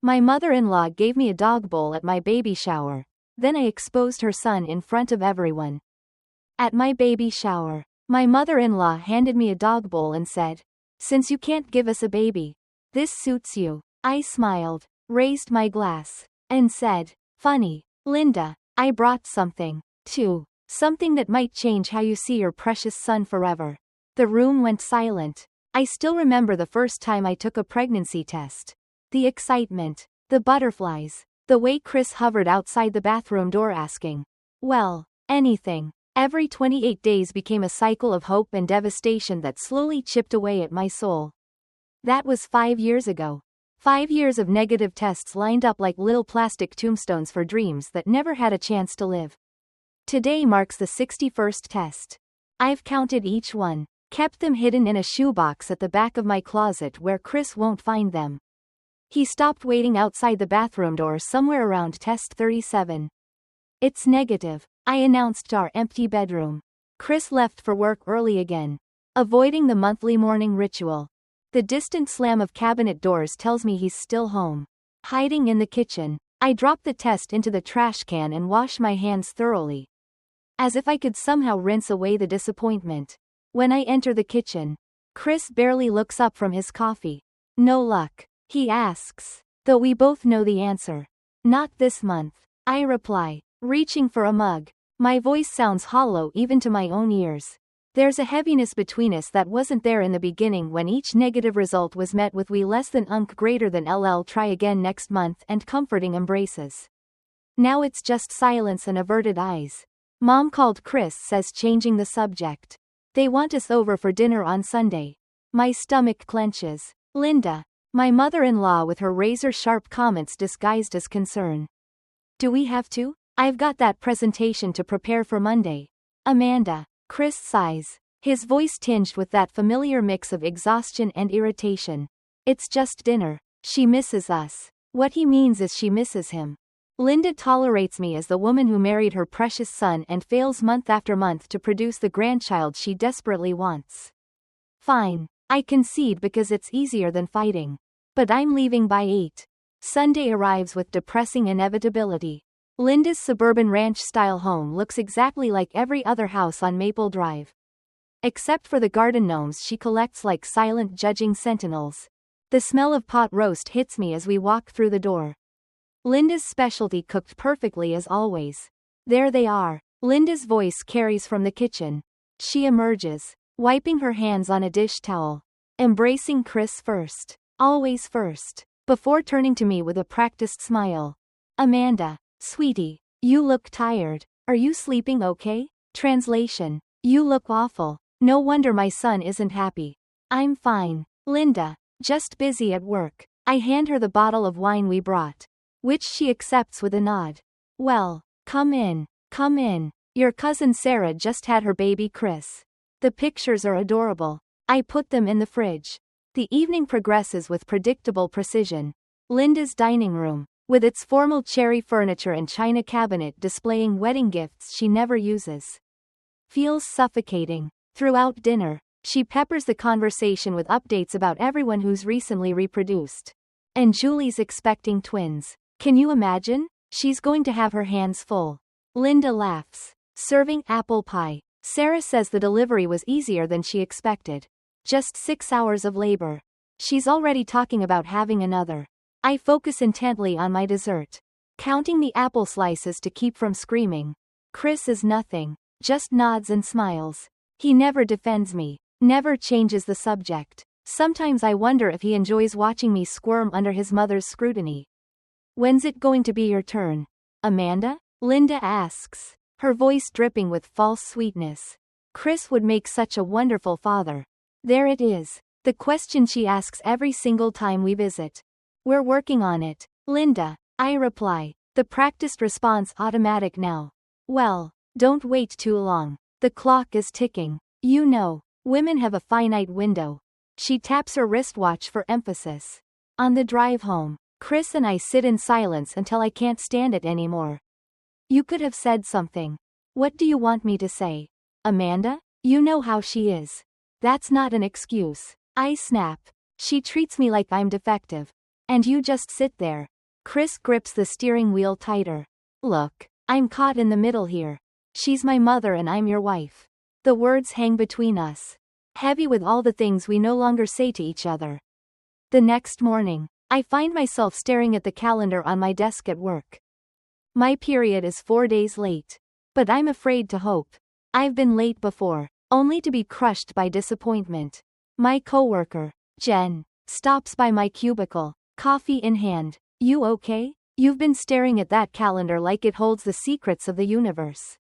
My mother-in-law gave me a dog bowl at my baby shower. Then I exposed her son in front of everyone. At my baby shower, my mother-in-law handed me a dog bowl and said, "Since you can't give us a baby, this suits you." I smiled, raised my glass, and said, "Funny, Linda, I brought something, too. Something that might change how you see your precious son forever." The room went silent. I still remember the first time I took a pregnancy test. The excitement, the butterflies, the way Chris hovered outside the bathroom door asking, well, anything. Every 28 days became a cycle of hope and devastation that slowly chipped away at my soul. That was 5 years ago. 5 years of negative tests lined up like little plastic tombstones for dreams that never had a chance to live. Today marks the 61st test. I've counted each one, kept them hidden in a shoebox at the back of my closet where Chris won't find them. He stopped waiting outside the bathroom door somewhere around test 37. "It's negative," I announced to our empty bedroom. Chris left for work early again, avoiding the monthly morning ritual. The distant slam of cabinet doors tells me he's still home. Hiding in the kitchen, I drop the test into the trash can and wash my hands thoroughly, as if I could somehow rinse away the disappointment. When I enter the kitchen, Chris barely looks up from his coffee. "No luck?" he asks, though we both know the answer. "Not this month," I reply, reaching for a mug. My voice sounds hollow even to my own ears. There's a heaviness between us that wasn't there in the beginning when each negative result was met with "we less than unk greater than LL try again next month" and comforting embraces. Now it's just silence and averted eyes. Mom called, Chris says, changing the subject. "They want us over for dinner on Sunday." My stomach clenches. "Linda." My mother-in-law with her razor-sharp comments disguised as concern. "Do we have to? I've got that presentation to prepare for Monday." "Amanda." Chris sighs, his voice tinged with that familiar mix of exhaustion and irritation. "It's just dinner. She misses us." What he means is she misses him. Linda tolerates me as the woman who married her precious son and fails month after month to produce the grandchild she desperately wants. Fine, I concede because it's easier than fighting. But I'm leaving by 8. Sunday arrives with depressing inevitability. Linda's suburban ranch-style home looks exactly like every other house on Maple Drive. Except for the garden gnomes she collects like silent judging sentinels. The smell of pot roast hits me as we walk through the door. Linda's specialty cooked perfectly as always. There they are. Linda's voice carries from the kitchen. She emerges, wiping her hands on a dish towel. Embracing Chris first. Always first. Before turning to me with a practiced smile. "Amanda. Sweetie, you look tired. Are you sleeping okay?" Translation. "You look awful. No wonder my son isn't happy." "I'm fine, Linda. Just busy at work." I hand her the bottle of wine we brought, which she accepts with a nod. "Well, come in. Come in. Your cousin Sarah just had her baby Chris. The pictures are adorable." I put them in the fridge. The evening progresses with predictable precision. Linda's dining room, with its formal cherry furniture and china cabinet displaying wedding gifts she never uses, feels suffocating. Throughout dinner, she peppers the conversation with updates about everyone who's recently reproduced. And Julie's expecting twins. Can you imagine? She's going to have her hands full. Linda laughs, serving apple pie. Sarah says the delivery was easier than she expected. Just 6 hours of labor. She's already talking about having another. I focus intently on my dessert, counting the apple slices to keep from screaming. Chris is nothing, just nods and smiles. He never defends me, never changes the subject. Sometimes I wonder if he enjoys watching me squirm under his mother's scrutiny. "When's it going to be your turn, Amanda?" Linda asks, her voice dripping with false sweetness. Chris would make such a wonderful father. There it is, the question she asks every single time we visit. "We're working on it, Linda," I reply, the practiced response automatic now. "Well, don't wait too long. The clock is ticking. You know, women have a finite window." She taps her wristwatch for emphasis. On the drive home, Chris and I sit in silence until I can't stand it anymore. "You could have said something." "What do you want me to say, Amanda? You know how she is." "That's not an excuse," I snap. "She treats me like I'm defective. And you just sit there, Chris grips the steering wheel tighter. Look, I'm caught in the middle here. She's my mother and I'm your wife. The words hang between us, heavy with all the things we no longer say to each other. The next morning, I find myself staring at the calendar on my desk at work. My period is 4 days late. But I'm afraid to hope. I've been late before, only to be crushed by disappointment. My coworker, Jen, stops by my cubicle, coffee in hand. You okay? You've been staring at that calendar like it holds the secrets of the universe.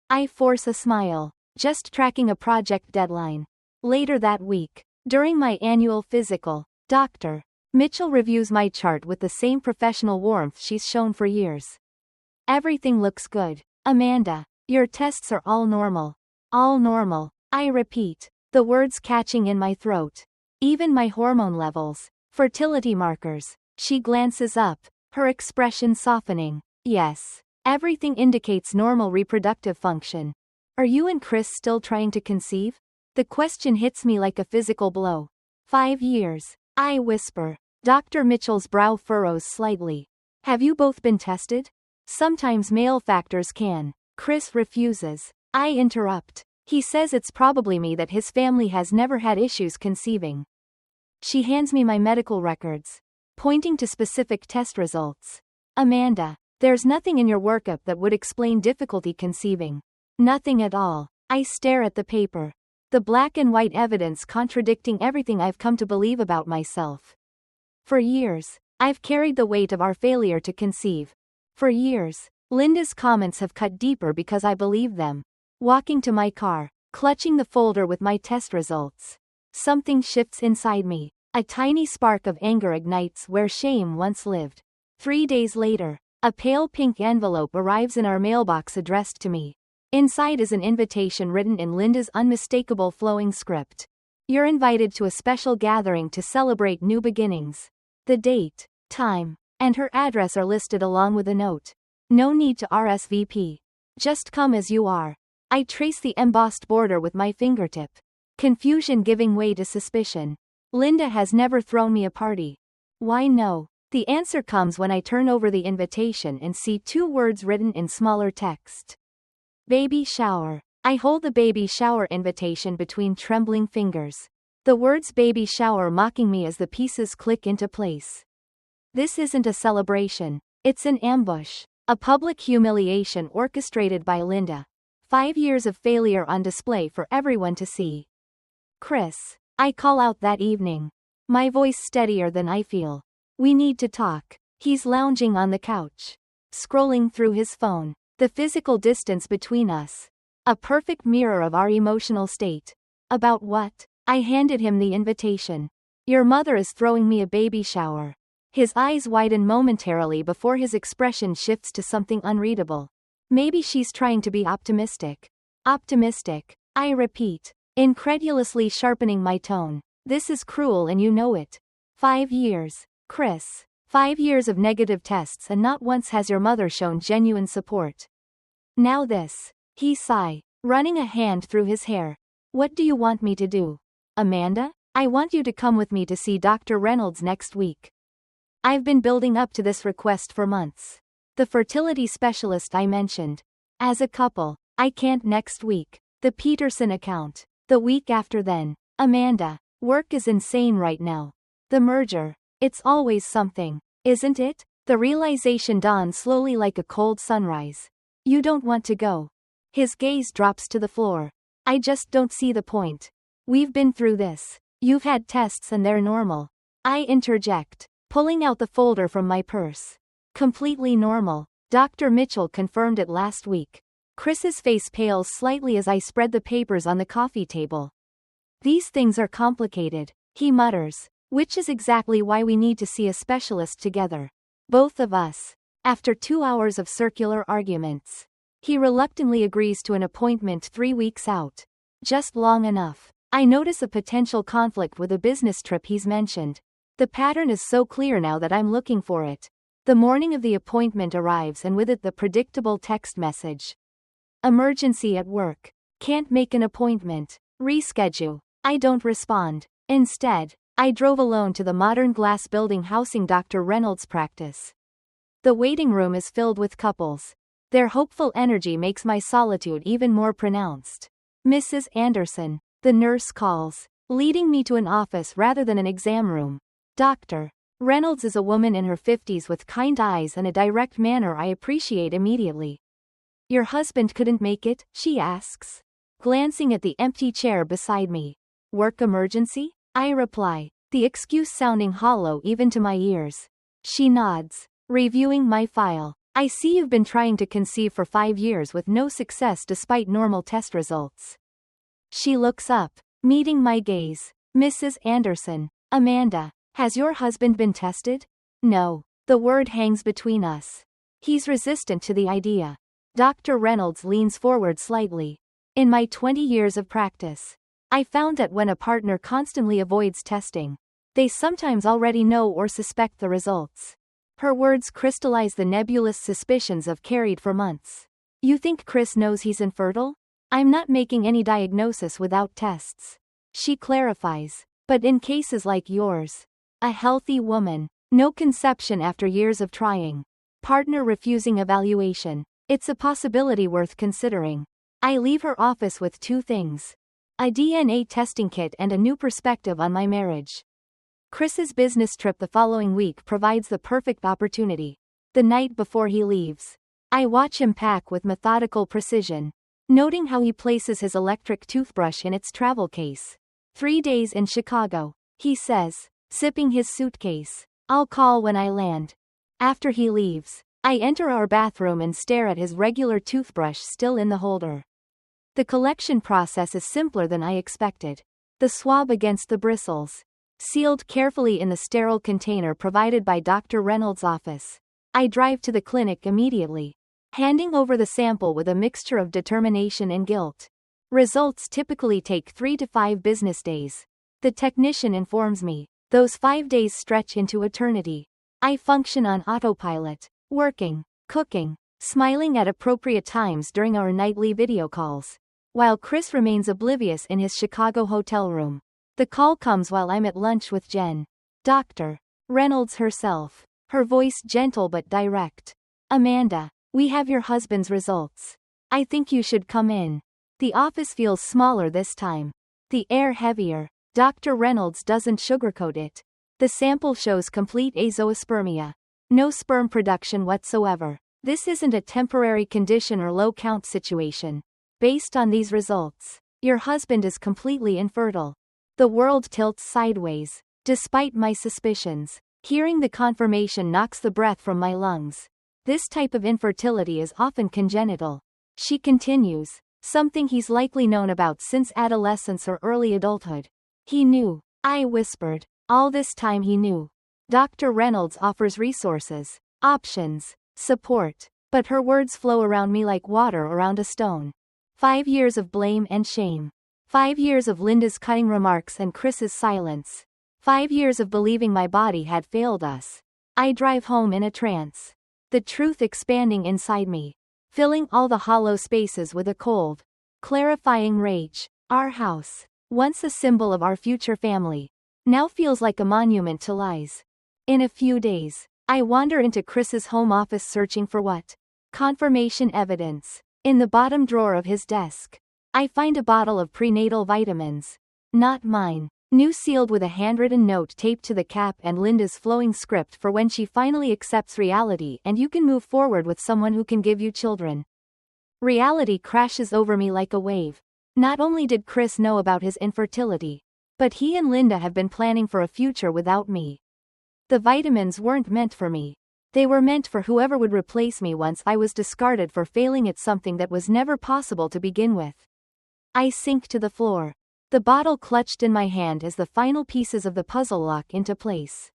I force a smile, just tracking a project deadline. Later that week, during my annual physical, Dr. Mitchell reviews my chart with the same professional warmth she's shown for years. Everything looks good, Amanda. Your tests are all normal. All normal. I repeat, the words catching in my throat. Even my hormone levels, fertility markers. She glances up, her expression softening. Yes. Everything indicates normal reproductive function. Are you and Chris still trying to conceive? The question hits me like a physical blow. 5 years. I whisper. Dr. Mitchell's brow furrows slightly. Have you both been tested? Sometimes male factors can. Chris refuses. I interrupt. He says it's probably me, that his family has never had issues conceiving. She hands me my medical records, pointing to specific test results. Amanda, there's nothing in your workup that would explain difficulty conceiving. Nothing at all. I stare at the paper. The black and white evidence contradicting everything I've come to believe about myself. For years, I've carried the weight of our failure to conceive. For years, Linda's comments have cut deeper because I believe them. Walking to my car, clutching the folder with my test results. Something shifts inside me. A tiny spark of anger ignites where shame once lived. 3 days later, a pale pink envelope arrives in our mailbox addressed to me. Inside is an invitation written in Linda's unmistakable flowing script. You're invited to a special gathering to celebrate new beginnings. The date, time, and her address are listed along with a note. No need to RSVP. Just come as you are. I trace the embossed border with my fingertip. Confusion giving way to suspicion. Linda has never thrown me a party. Why no? The answer comes when I turn over the invitation and see 2 words written in smaller text. Baby shower. I hold the baby shower invitation between trembling fingers. The words baby shower mocking me as the pieces click into place. This isn't a celebration. It's an ambush. A public humiliation orchestrated by Linda. 5 years of failure on display for everyone to see. Chris, I call out that evening. My voice steadier than I feel. We need to talk. He's lounging on the couch, scrolling through his phone. The physical distance between us. A perfect mirror of our emotional state. About what? I handed him the invitation. Your mother is throwing me a baby shower. His eyes widen momentarily before his expression shifts to something unreadable. Maybe she's trying to be optimistic. Optimistic. I repeat, incredulously sharpening my tone. This is cruel and you know it. 5 years. Chris. 5 years of negative tests and not once has your mother shown genuine support. Now this. He sigh, running a hand through his hair. What do you want me to do? Amanda? I want you to come with me to see Dr. Reynolds next week. I've been building up to this request for months. The fertility specialist I mentioned. As a couple, I can't next week. The Peterson account. The week after then. Amanda, work is insane right now. The merger. It's always something, isn't it? The realization dawns slowly like a cold sunrise. You don't want to go. His gaze drops to the floor. I just don't see the point. We've been through this. You've had tests and they're normal. I interject, pulling out the folder from my purse. Completely normal. Dr. Mitchell confirmed it last week. Chris's face pales slightly as I spread the papers on the coffee table. These things are complicated, he mutters, which is exactly why we need to see a specialist together. Both of us. After 2 hours of circular arguments, he reluctantly agrees to an appointment 3 weeks out. Just long enough. I notice a potential conflict with a business trip he's mentioned. The pattern is so clear now that I'm looking for it. The morning of the appointment arrives and with it the predictable text message. Emergency at work. Can't make an appointment. Reschedule. I don't respond. Instead, I drove alone to the modern glass building housing Dr. Reynolds' practice. The waiting room is filled with couples. Their hopeful energy makes my solitude even more pronounced. Mrs. Anderson. The nurse calls, leading me to an office rather than an exam room. Dr. Reynolds is a woman in her 50s with kind eyes and a direct manner I appreciate immediately. Your husband couldn't make it? She asks, glancing at the empty chair beside me. Work emergency? I reply, the excuse sounding hollow even to my ears. She nods, reviewing my file. I see you've been trying to conceive for 5 years with no success despite normal test results. She looks up, meeting my gaze. Mrs. Anderson. Amanda. Has your husband been tested? No. The word hangs between us. He's resistant to the idea. Dr. Reynolds leans forward slightly. In my 20 years of practice, I found that when a partner constantly avoids testing, they sometimes already know or suspect the results. Her words crystallize the nebulous suspicions I've carried for months. You think Chris knows he's infertile? I'm not making any diagnosis without tests. She clarifies. But in cases like yours, a healthy woman, no conception after years of trying, partner refusing evaluation, it's a possibility worth considering. I leave her office with 2 things. A DNA testing kit and a new perspective on my marriage. Chris's business trip the following week provides the perfect opportunity. The night before he leaves, I watch him pack with methodical precision, noting how he places his electric toothbrush in its travel case. 3 days in Chicago, he says, sipping his suitcase. I'll call when I land. After he leaves, I enter our bathroom and stare at his regular toothbrush still in the holder. The collection process is simpler than I expected. The swab against the bristles, sealed carefully in the sterile container provided by Dr. Reynolds' office. I drive to the clinic immediately, handing over the sample with a mixture of determination and guilt. Results typically take 3 to 5 business days. The technician informs me, those 5 days stretch into eternity. I function on autopilot, working, cooking, smiling at appropriate times during our nightly video calls, while Chris remains oblivious in his Chicago hotel room. The call comes while I'm at lunch with Jen. Dr. Reynolds herself, her voice gentle but direct. Amanda, we have your husband's results. I think you should come in. The office feels smaller this time. The air heavier. Dr. Reynolds doesn't sugarcoat it. The sample shows complete azoospermia. No sperm production whatsoever. This isn't a temporary condition or low count situation. Based on these results, your husband is completely infertile. The world tilts sideways. Despite my suspicions, hearing the confirmation knocks the breath from my lungs. This type of infertility is often congenital. She continues, something he's likely known about since adolescence or early adulthood. He knew. I whispered. All this time he knew. Dr. Reynolds offers resources, options, support, but her words flow around me like water around a stone. 5 years of blame and shame. 5 years of Linda's cutting remarks and Chris's silence. 5 years of believing my body had failed us. I drive home in a trance. The truth expanding inside me, filling all the hollow spaces with a cold, clarifying rage. Our house, once a symbol of our future family, now feels like a monument to lies. In a few days, I wander into Chris's home office searching for what? Confirmation evidence. In the bottom drawer of his desk, I find a bottle of prenatal vitamins. Not mine. New, sealed with a handwritten note taped to the cap and Linda's flowing script for when she finally accepts reality and you can move forward with someone who can give you children. Reality crashes over me like a wave. Not only did Chris know about his infertility, but he and Linda have been planning for a future without me. The vitamins weren't meant for me. They were meant for whoever would replace me once I was discarded for failing at something that was never possible to begin with. I sink to the floor. The bottle clutched in my hand as the final pieces of the puzzle lock into place.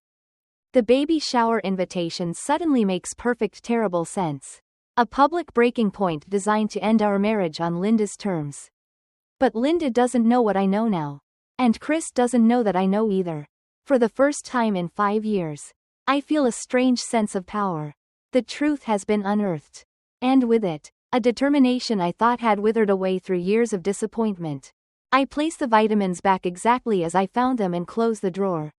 The baby shower invitation suddenly makes perfect terrible sense. A public breaking point designed to end our marriage on Linda's terms. But Linda doesn't know what I know now. And Chris doesn't know that I know either. For the first time in 5 years, I feel a strange sense of power. The truth has been unearthed. And with it, a determination I thought had withered away through years of disappointment. I place the vitamins back exactly as I found them and close the drawer.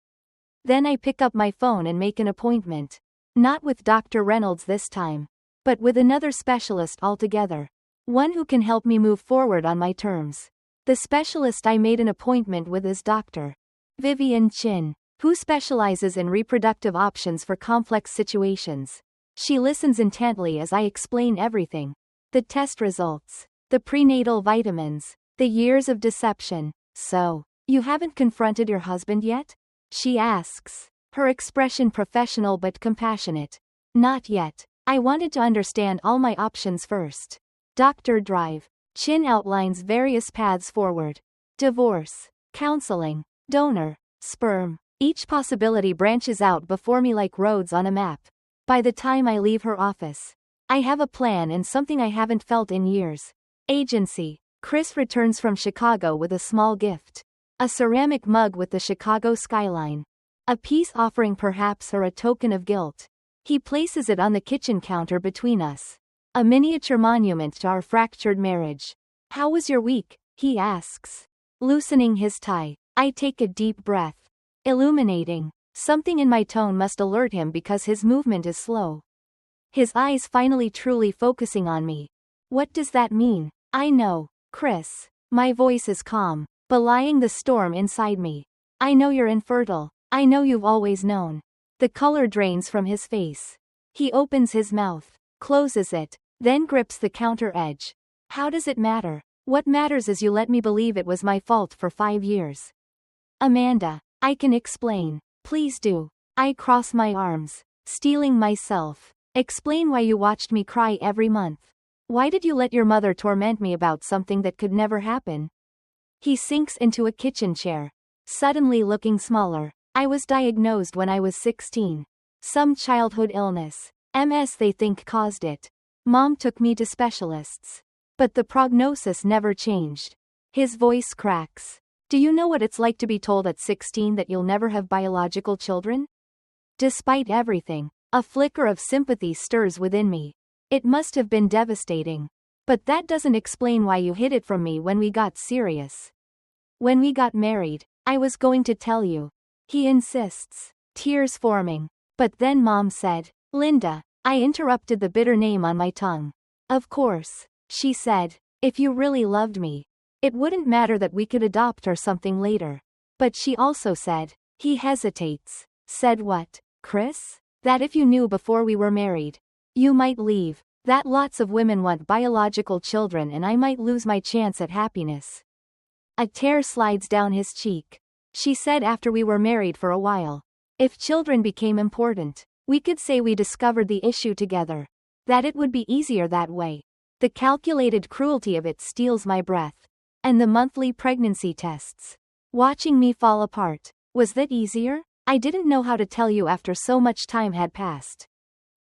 Then I pick up my phone and make an appointment. Not with Dr. Reynolds this time, but with another specialist altogether. One who can help me move forward on my terms. The specialist I made an appointment with is Dr. Vivian Chin, who specializes in reproductive options for complex situations. She listens intently as I explain everything. The test results, the prenatal vitamins, the years of deception. So, you haven't confronted your husband yet? She asks, her expression professional but compassionate. Not yet. I wanted to understand all my options first. Dr. Drive. Chin outlines various paths forward. Divorce, counseling, donor, sperm. Each possibility branches out before me like roads on a map. By the time I leave her office, I have a plan and something I haven't felt in years. Agency. Chris returns from Chicago with a small gift. A ceramic mug with the Chicago skyline. A peace offering, perhaps, or a token of guilt. He places it on the kitchen counter between us. A miniature monument to our fractured marriage. How was your week? He asks. Loosening his tie. I take a deep breath. Illuminating. Something in my tone must alert him because his movement is slow. His eyes finally truly focusing on me. What does that mean? I know, Chris. My voice is calm, belying the storm inside me. I know you're infertile. I know you've always known. The color drains from his face. He opens his mouth, closes it, then grips the counter edge. How does it matter? What matters is you let me believe it was my fault for 5 years. Amanda, I can explain. Please do. I cross my arms, steeling myself. Explain why you watched me cry every month. Why did you let your mother torment me about something that could never happen? He sinks into a kitchen chair, suddenly looking smaller. I was diagnosed when I was 16. Some childhood illness. MS they think caused it. Mom took me to specialists. But the prognosis never changed. His voice cracks. Do you know what it's like to be told at 16 that you'll never have biological children? Despite everything, a flicker of sympathy stirs within me. It must have been devastating. But that doesn't explain why you hid it from me when we got serious. When we got married, I was going to tell you. He insists, tears forming. But then Mom said, Linda. I interrupted the bitter name on my tongue. Of course, she said, if you really loved me, it wouldn't matter that we could adopt or something later. But she also said, he hesitates. Said what, Chris? That if you knew before we were married, you might leave. That lots of women want biological children and I might lose my chance at happiness. A tear slides down his cheek. She said after we were married for a while, if children became important, we could say we discovered the issue together. That it would be easier that way. The calculated cruelty of it steals my breath. And the monthly pregnancy tests. Watching me fall apart. Was that easier? I didn't know how to tell you after so much time had passed.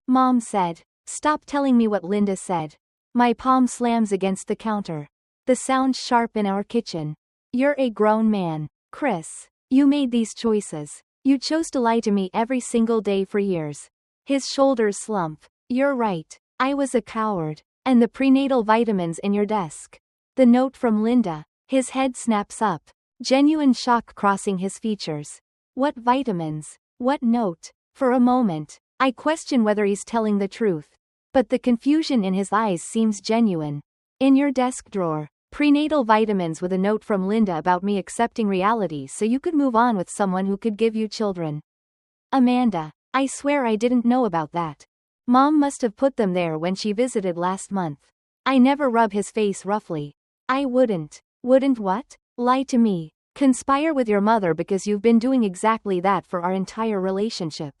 Mom said, stop telling me what Linda said. My palm slams against the counter. The sound sharp in our kitchen. You're a grown man, Chris. You made these choices. You chose to lie to me every single day for years. His shoulders slump. You're right. I was a coward. And the prenatal vitamins in your desk. The note from Linda. His head snaps up. Genuine shock crossing his features. What vitamins? What note? For a moment, I question whether he's telling the truth. But the confusion in his eyes seems genuine. In your desk drawer. Prenatal vitamins with a note from Linda about me accepting reality so you could move on with someone who could give you children. Amanda, I swear I didn't know about that. Mom must have put them there when she visited last month. I never rub his face roughly. I wouldn't. Wouldn't what? Lie to me. Conspire with your mother because you've been doing exactly that for our entire relationship.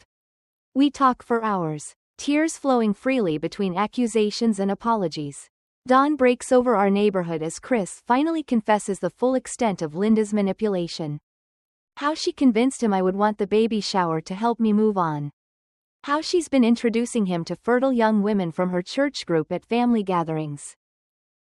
We talk for hours. Tears flowing freely between accusations and apologies. Dawn breaks over our neighborhood as Chris finally confesses the full extent of Linda's manipulation. How she convinced him I would want the baby shower to help me move on. How she's been introducing him to fertile young women from her church group at family gatherings.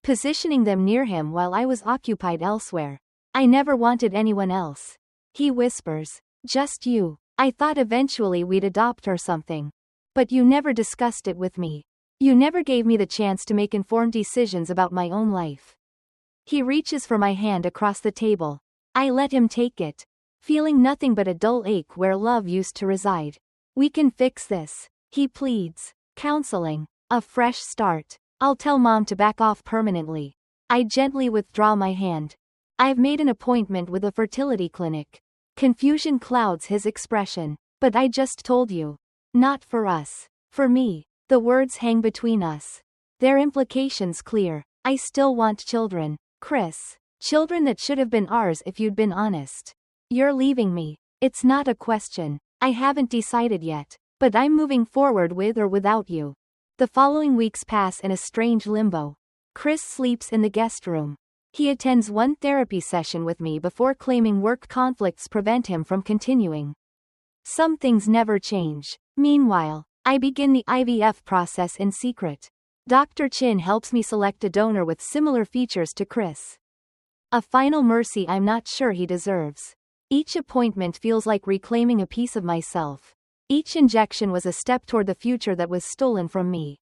Positioning them near him while I was occupied elsewhere. I never wanted anyone else. He whispers, just you. I thought eventually we'd adopt or something. But you never discussed it with me. You never gave me the chance to make informed decisions about my own life. He reaches for my hand across the table. I let him take it, feeling nothing but a dull ache where love used to reside. We can fix this, He pleads. Counseling. A fresh start. I'll tell Mom to back off permanently. I gently withdraw my hand. I've made an appointment with a fertility clinic. Confusion clouds his expression. But I just told you. Not for us. For me. The words hang between us. Their implications clear. I still want children, Chris. Children that should have been ours if you'd been honest. You're leaving me. It's not a question. I haven't decided yet. But I'm moving forward with or without you. The following weeks pass in a strange limbo. Chris sleeps in the guest room. He attends one therapy session with me before claiming work conflicts prevent him from continuing. Some things never change. Meanwhile, I begin the IVF process in secret. Dr. Chin helps me select a donor with similar features to Chris. A final mercy I'm not sure he deserves. Each appointment feels like reclaiming a piece of myself. Each injection was a step toward the future that was stolen from me.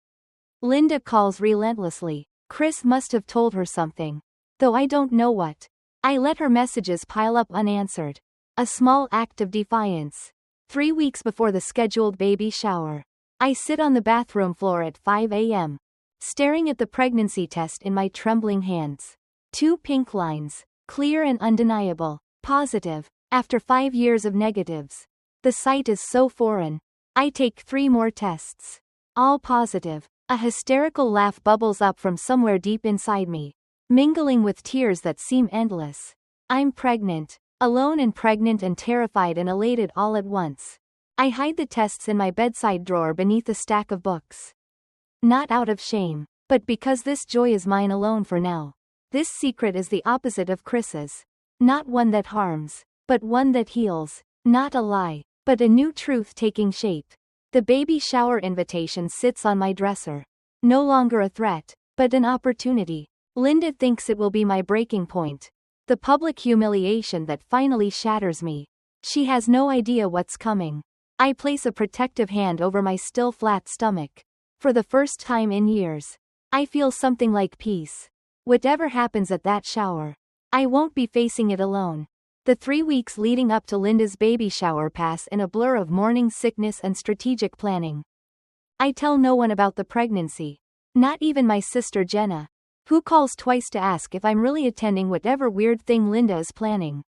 Linda calls relentlessly. Chris must have told her something. Though I don't know what. I let her messages pile up unanswered. A small act of defiance. 3 weeks before the scheduled baby shower. I sit on the bathroom floor at 5 a.m. staring at the pregnancy test in my trembling hands. 2 pink lines. Clear and undeniable. Positive. After 5 years of negatives. The sight is so foreign. I take 3 more tests. All positive. A hysterical laugh bubbles up from somewhere deep inside me, mingling with tears that seem endless. I'm pregnant. Alone and pregnant and terrified and elated all at once. I hide the tests in my bedside drawer beneath a stack of books. Not out of shame, but because this joy is mine alone for now. This secret is the opposite of Chris's. Not one that harms, but one that heals. Not a lie, but a new truth taking shape. The baby shower invitation sits on my dresser. No longer a threat, but an opportunity. Linda thinks it will be my breaking point. The public humiliation that finally shatters me. She has no idea what's coming. I place a protective hand over my still flat stomach. For the first time in years, I feel something like peace. Whatever happens at that shower, I won't be facing it alone. The 3 weeks leading up to Linda's baby shower pass in a blur of morning sickness and strategic planning. I tell no one about the pregnancy. Not even my sister Jenna, who calls twice to ask if I'm really attending whatever weird thing Linda is planning.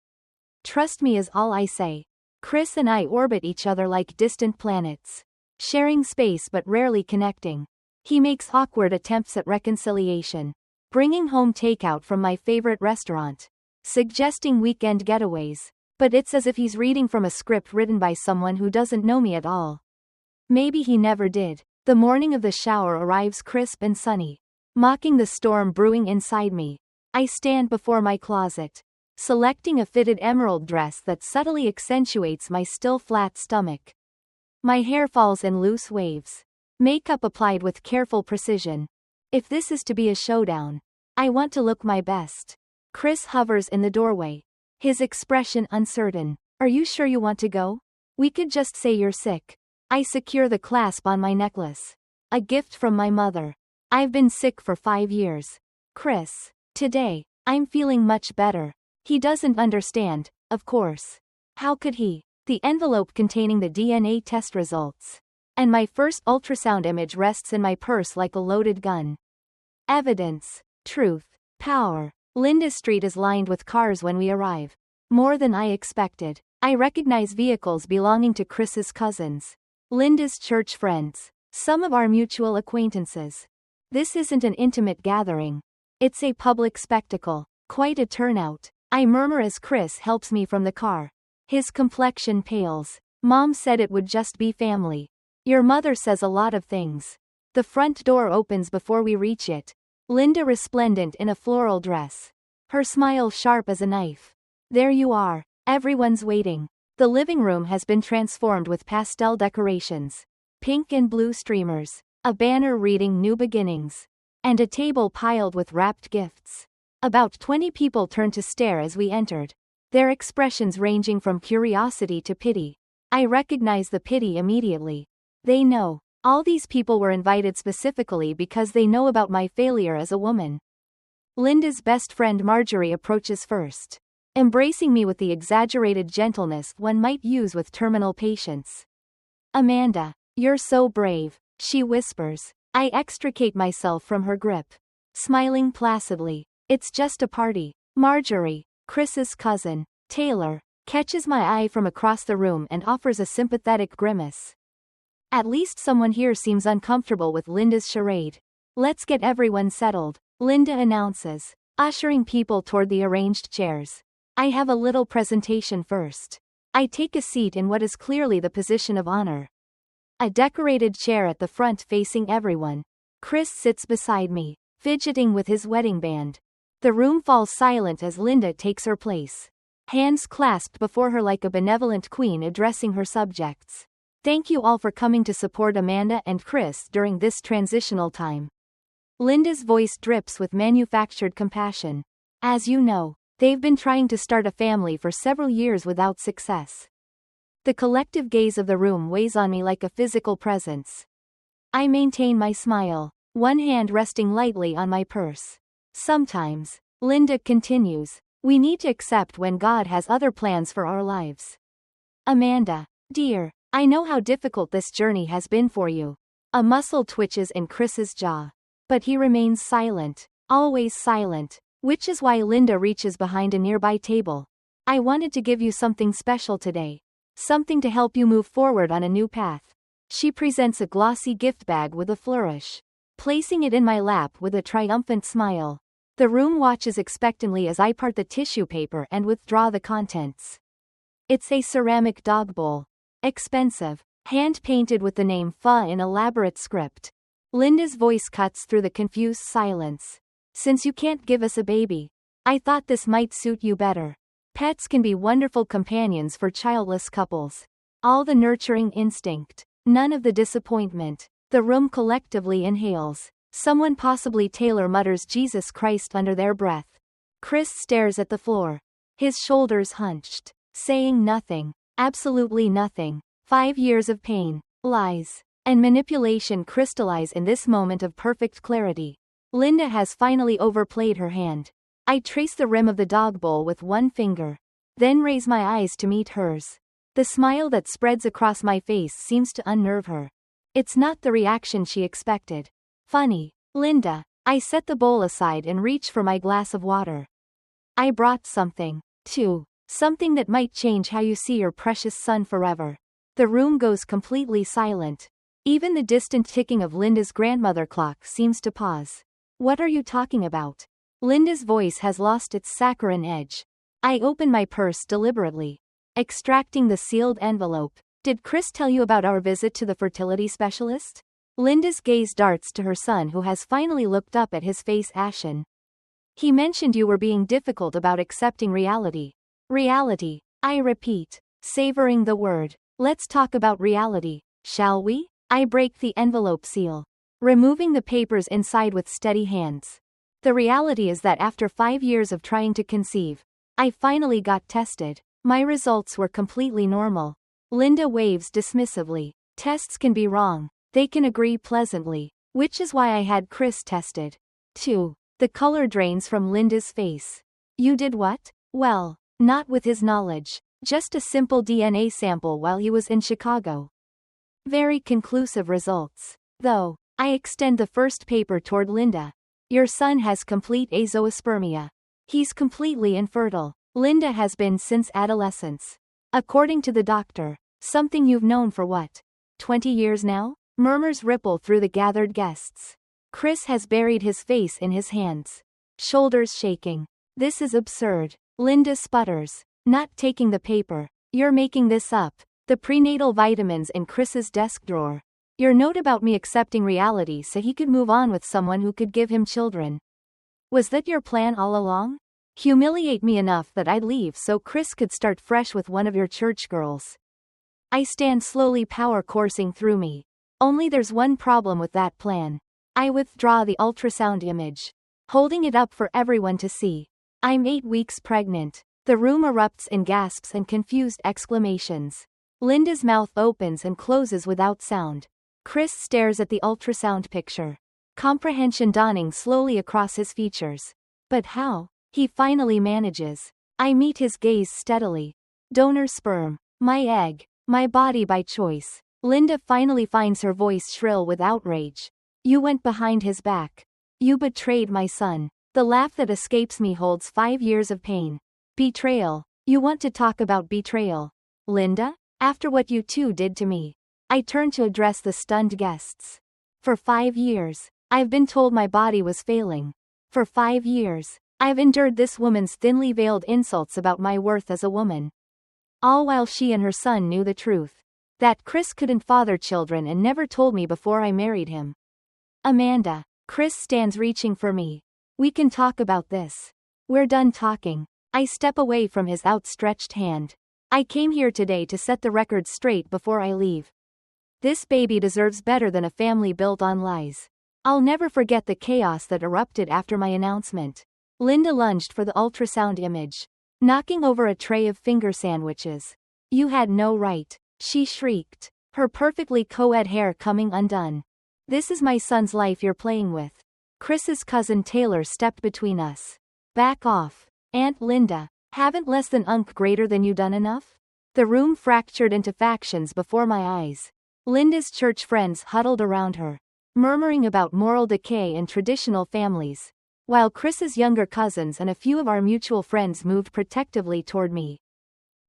Trust me is all I say. Chris and I orbit each other like distant planets, sharing space but rarely connecting. He makes awkward attempts at reconciliation, bringing home takeout from my favorite restaurant, suggesting weekend getaways, but it's as if he's reading from a script written by someone who doesn't know me at all. Maybe he never did. The morning of the shower arrives crisp and sunny, mocking the storm brewing inside me. I stand before my closet, selecting a fitted emerald dress that subtly accentuates my still flat stomach. My hair falls in loose waves, makeup applied with careful precision. If this is to be a showdown, I want to look my best. Chris hovers in the doorway, his expression uncertain. Are you sure you want to go? We could just say you're sick. I secure the clasp on my necklace. A gift from my mother. I've been sick for 5 years. Chris. Today, I'm feeling much better. He doesn't understand, of course. How could he? The envelope containing the DNA test results. And my first ultrasound image rests in my purse like a loaded gun. Evidence. Truth. Power. Linda Street is lined with cars when we arrive. More than I expected. I recognize vehicles belonging to Chris's cousins. Linda's church friends. Some of our mutual acquaintances. This isn't an intimate gathering. It's a public spectacle. Quite a turnout. I murmur as Chris helps me from the car. His complexion pales. Mom said it would just be family. Your mother says a lot of things. The front door opens before we reach it. Linda resplendent in a floral dress. Her smile sharp as a knife. There you are. Everyone's waiting. The living room has been transformed with pastel decorations. Pink and blue streamers. A banner reading New Beginnings. And a table piled with wrapped gifts. About 20 people turned to stare as we entered. Their expressions ranging from curiosity to pity. I recognize the pity immediately. They know. All these people were invited specifically because they know about my failure as a woman. Linda's best friend Marjorie approaches first, embracing me with the exaggerated gentleness one might use with terminal patients. Amanda, You're so brave, she whispers. I extricate myself from her grip. Smiling placidly. It's just a party. Marjorie, Chris's cousin, Taylor, catches my eye from across the room and offers a sympathetic grimace. At least someone here seems uncomfortable with Linda's charade. Let's get everyone settled, Linda announces, ushering people toward the arranged chairs. I have a little presentation first. I take a seat in what is clearly the position of honor. A decorated chair at the front facing everyone. Chris sits beside me, fidgeting with his wedding band. The room falls silent as Linda takes her place. Hands clasped before her like a benevolent queen addressing her subjects. Thank you all for coming to support Amanda and Chris during this transitional time. Linda's voice drips with manufactured compassion. As you know, they've been trying to start a family for several years without success. The collective gaze of the room weighs on me like a physical presence. I maintain my smile, one hand resting lightly on my purse. Sometimes, Linda continues, we need to accept when God has other plans for our lives. Amanda, dear, I know how difficult this journey has been for you. A muscle twitches in Chris's jaw. But he remains silent, always silent, which is why Linda reaches behind a nearby table. I wanted to give you something special today. Something to help you move forward on a new path. She presents a glossy gift bag with a flourish, placing it in my lap with a triumphant smile. The room watches expectantly as I part the tissue paper and withdraw the contents. It's a ceramic dog bowl. Expensive, hand-painted with the name Pho in elaborate script. Linda's voice cuts through the confused silence. Since you can't give us a baby, I thought this might suit you better. Pets can be wonderful companions for childless couples. All the nurturing instinct, none of the disappointment. The room collectively inhales. Someone, possibly Taylor, mutters Jesus Christ under their breath. Chris stares at the floor, his shoulders hunched, saying nothing, absolutely nothing. 5 years of pain, lies, and manipulation crystallize in this moment of perfect clarity. Linda has finally overplayed her hand. I trace the rim of the dog bowl with one finger, then raise my eyes to meet hers. The smile that spreads across my face seems to unnerve her. It's not the reaction she expected. Funny, Linda. I set the bowl aside and reach for my glass of water. I brought something, too. Something that might change how you see your precious son forever. The room goes completely silent. Even the distant ticking of Linda's grandmother clock seems to pause. What are you talking about? Linda's voice has lost its saccharine edge. I open my purse deliberately, extracting the sealed envelope. Did Chris tell you about our visit to the fertility specialist? Linda's gaze darts to her son, who has finally looked up at his face ashen. He mentioned you were being difficult about accepting reality. Reality, I repeat, savoring the word. Let's talk about reality, shall we? I break the envelope seal, removing the papers inside with steady hands. The reality is that after 5 years of trying to conceive, I finally got tested. My results were completely normal. Linda waves dismissively. Tests can be wrong. They can agree pleasantly, which is why I had Chris tested. 2. The color drains from Linda's face. You did what? Well, not with his knowledge. Just a simple DNA sample while he was in Chicago. Very conclusive results. Though, I extend the first paper toward Linda. Your son has complete azoospermia. He's completely infertile. Linda has been since adolescence. According to the doctor, something you've known for what? 20 years now? Murmurs ripple through the gathered guests. Chris has buried his face in his hands, shoulders shaking. This is absurd. Linda sputters, not taking the paper. You're making this up. The prenatal vitamins in Chris's desk drawer. Your note about me accepting reality so he could move on with someone who could give him children. Was that your plan all along? Humiliate me enough that I'd leave so Chris could start fresh with one of your church girls. I stand slowly, power coursing through me. Only there's one problem with that plan. I withdraw the ultrasound image, holding it up for everyone to see. I'm 8 weeks pregnant. The room erupts in gasps and confused exclamations. Linda's mouth opens and closes without sound. Chris stares at the ultrasound picture, comprehension dawning slowly across his features. But how? He finally manages. I meet his gaze steadily. Donor sperm. My egg. My body by choice. Linda finally finds her voice shrill with outrage. You went behind his back. You betrayed my son. The laugh that escapes me holds 5 years of pain. Betrayal. You want to talk about betrayal, Linda? After what you two did to me. I turned to address the stunned guests. For 5 years, I've been told my body was failing. For 5 years, I've endured this woman's thinly veiled insults about my worth as a woman. All while she and her son knew the truth. That Chris couldn't father children and never told me before I married him. Amanda. Chris stands reaching for me. We can talk about this. We're done talking. I step away from his outstretched hand. I came here today to set the record straight before I leave. This baby deserves better than a family built on lies. I'll never forget the chaos that erupted after my announcement. Linda lunged for the ultrasound image, knocking over a tray of finger sandwiches. You had no right, she shrieked, her perfectly co-ed hair coming undone. This is my son's life you're playing with. Chris's cousin Taylor stepped between us. Back off. Aunt Linda, haven't less than greater than you done enough? The room fractured into factions before my eyes. Linda's church friends huddled around her, murmuring about moral decay and traditional families, while Chris's younger cousins and a few of our mutual friends moved protectively toward me.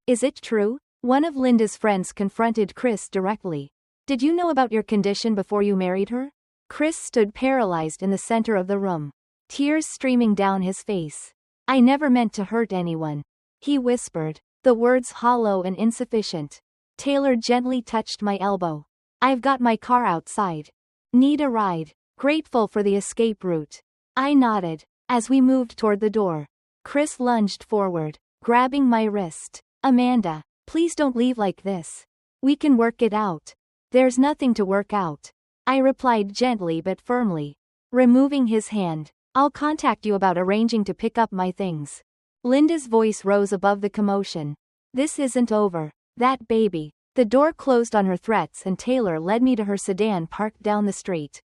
Is it true? One of Linda's friends confronted Chris directly. Did you know about your condition before you married her? Chris stood paralyzed in the center of the room, tears streaming down his face. I never meant to hurt anyone, he whispered, the words hollow and insufficient. Taylor gently touched my elbow. I've got my car outside. Need a ride? Grateful for the escape route. I nodded. As we moved toward the door, Chris lunged forward, grabbing my wrist. Amanda, please don't leave like this. We can work it out. There's nothing to work out, I replied gently but firmly, removing his hand. I'll contact you about arranging to pick up my things. Linda's voice rose above the commotion. This isn't over. That baby. The door closed on her threats and Taylor led me to her sedan parked down the street.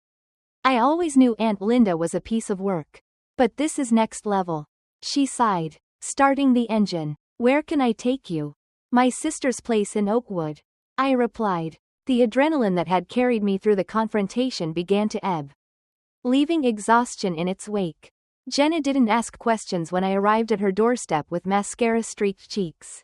I always knew Aunt Linda was a piece of work. But this is next level. She sighed, starting the engine. Where can I take you? My sister's place in Oakwood. I replied. The adrenaline that had carried me through the confrontation began to ebb, leaving exhaustion in its wake. Jenna didn't ask questions when I arrived at her doorstep with mascara-streaked cheeks.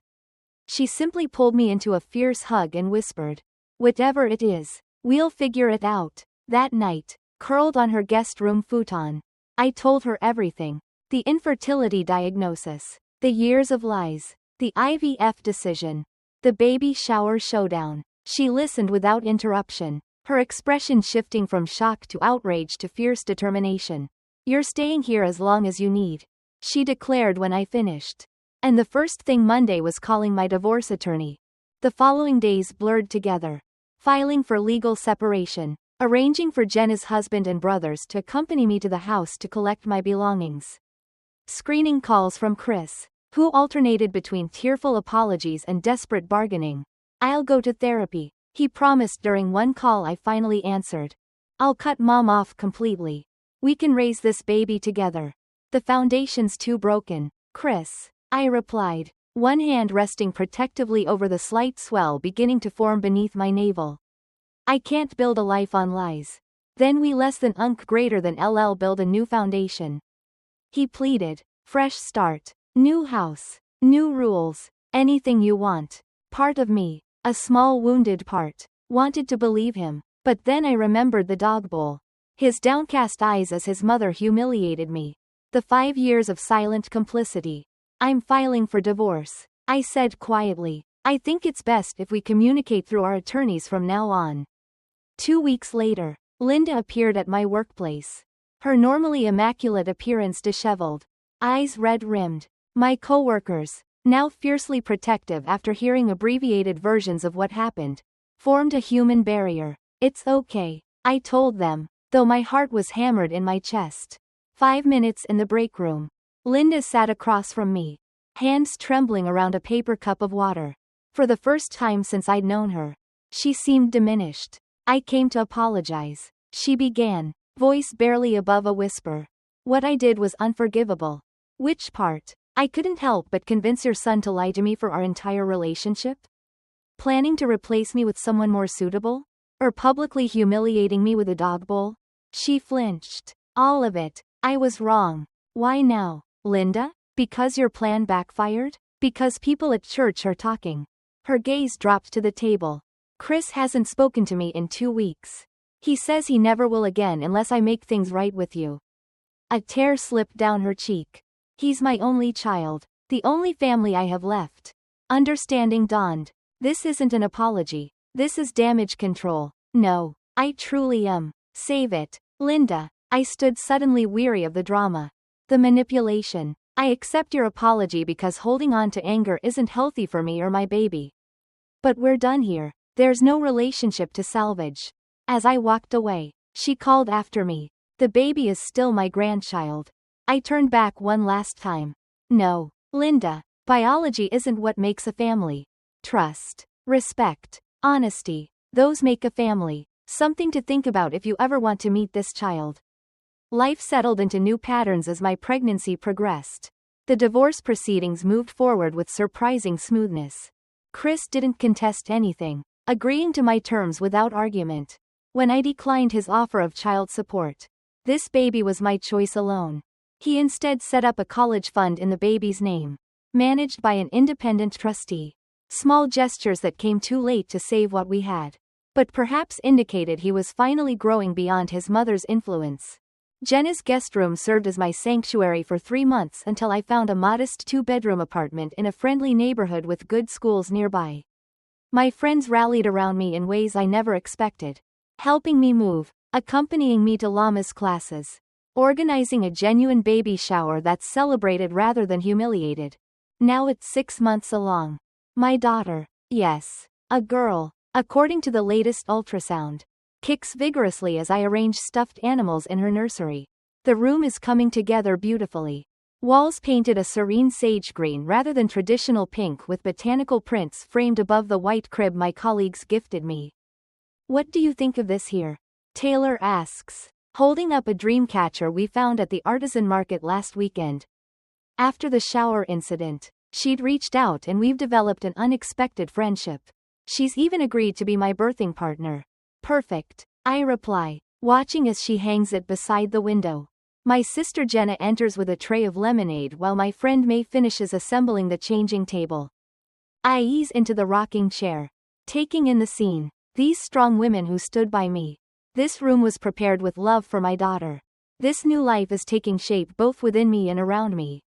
She simply pulled me into a fierce hug and whispered, whatever it is, we'll figure it out. That night, curled on her guest room futon, I told her everything. The infertility diagnosis, the years of lies, the IVF decision, the baby shower showdown. She listened without interruption, her expression shifting from shock to outrage to fierce determination. You're staying here as long as you need, she declared when I finished. And the first thing Monday was calling my divorce attorney. The following days blurred together. Filing for legal separation, arranging for Jenna's husband and brothers to accompany me to the house to collect my belongings. Screening calls from Chris, who alternated between tearful apologies and desperate bargaining. I'll go to therapy, he promised during one call I finally answered. I'll cut mom off completely. We can raise this baby together. The foundation's too broken, Chris, I replied, one hand resting protectively over the slight swell beginning to form beneath my navel. I can't build a life on lies. Then we less than greater than LL build a new foundation. He pleaded, fresh start, new house, new rules, anything you want. Part of me, a small wounded part, wanted to believe him, but then I remembered the dog bowl. His downcast eyes as his mother humiliated me. The 5 years of silent complicity. I'm filing for divorce, I said quietly. I think it's best if we communicate through our attorneys from now on. 2 weeks later, Linda appeared at my workplace. Her normally immaculate appearance disheveled, eyes red-rimmed. My coworkers, now fiercely protective after hearing abbreviated versions of what happened, formed a human barrier. It's okay, I told them, though my heart was hammered in my chest. 5 minutes in the break room. Linda sat across from me, hands trembling around a paper cup of water. For the first time since I'd known her, she seemed diminished. I came to apologize, she began, voice barely above a whisper. What I did was unforgivable. Which part? I couldn't help but convince your son to lie to me for our entire relationship? Planning to replace me with someone more suitable? Or publicly humiliating me with a dog bowl? She flinched. All of it. I was wrong. Why now, Linda? Because your plan backfired? Because people at church are talking. Her gaze dropped to the table. Chris hasn't spoken to me in 2 weeks. He says he never will again unless I make things right with you. A tear slipped down her cheek. He's my only child. The only family I have left. Understanding dawned. This isn't an apology. This is damage control. No, I truly am. Save it, Linda. I stood suddenly weary of the drama. The manipulation. I accept your apology because holding on to anger isn't healthy for me or my baby. But we're done here. There's no relationship to salvage. As I walked away, she called after me. The baby is still my grandchild. I turned back one last time. No, Linda, biology isn't what makes a family. Trust, respect, honesty, those make a family. Something to think about if you ever want to meet this child. Life settled into new patterns as my pregnancy progressed. The divorce proceedings moved forward with surprising smoothness. Chris didn't contest anything, agreeing to my terms without argument. When I declined his offer of child support, this baby was my choice alone. He instead set up a college fund in the baby's name, managed by an independent trustee. Small gestures that came too late to save what we had, but perhaps indicated he was finally growing beyond his mother's influence. Jenna's guest room served as my sanctuary for 3 months until I found a modest 2-bedroom apartment in a friendly neighborhood with good schools nearby. My friends rallied around me in ways I never expected, helping me move, accompanying me to Llama's classes, organizing a genuine baby shower that's celebrated rather than humiliated. Now it's 6 months along. My daughter, yes, a girl, according to the latest ultrasound, kicks vigorously as I arrange stuffed animals in her nursery. The room is coming together beautifully. Walls painted a serene sage green rather than traditional pink with botanical prints framed above the white crib my colleagues gifted me. What do you think of this here? Taylor asks, holding up a dream catcher we found at the artisan market last weekend. After the shower incident, she'd reached out and we've developed an unexpected friendship. She's even agreed to be my birthing partner. Perfect, I reply, watching as she hangs it beside the window. My sister Jenna enters with a tray of lemonade while my friend May finishes assembling the changing table. I ease into the rocking chair, taking in the scene, these strong women who stood by me. This room was prepared with love for my daughter. This new life is taking shape both within me and around me.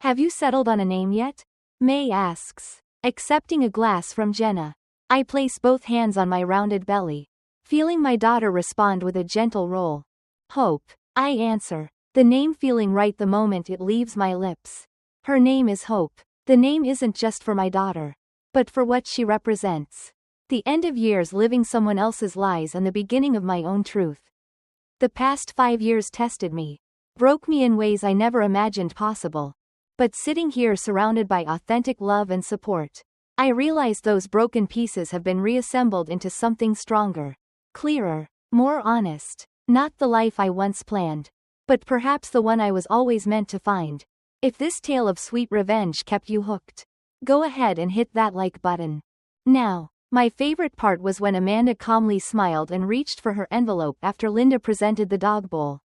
Have you settled on a name yet? May asks, accepting a glass from Jenna. I place both hands on my rounded belly, feeling my daughter respond with a gentle roll. Hope, I answer, the name feeling right the moment it leaves my lips. Her name is Hope. The name isn't just for my daughter, but for what she represents. The end of years living someone else's lies and the beginning of my own truth. The past 5 years tested me, broke me in ways I never imagined possible. But sitting here surrounded by authentic love and support, I realize those broken pieces have been reassembled into something stronger, clearer, more honest. Not the life I once planned, but perhaps the one I was always meant to find. If this tale of sweet revenge kept you hooked, go ahead and hit that like button. Now, my favorite part was when Amanda calmly smiled and reached for her envelope after Linda presented the dog bowl.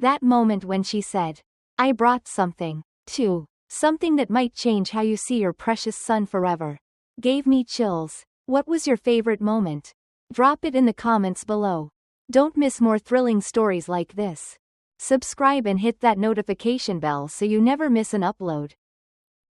That moment when she said, I brought something, too, something that might change how you see your precious son forever, gave me chills. What was your favorite moment? Drop it in the comments below. Don't miss more thrilling stories like this. Subscribe and hit that notification bell so you never miss an upload.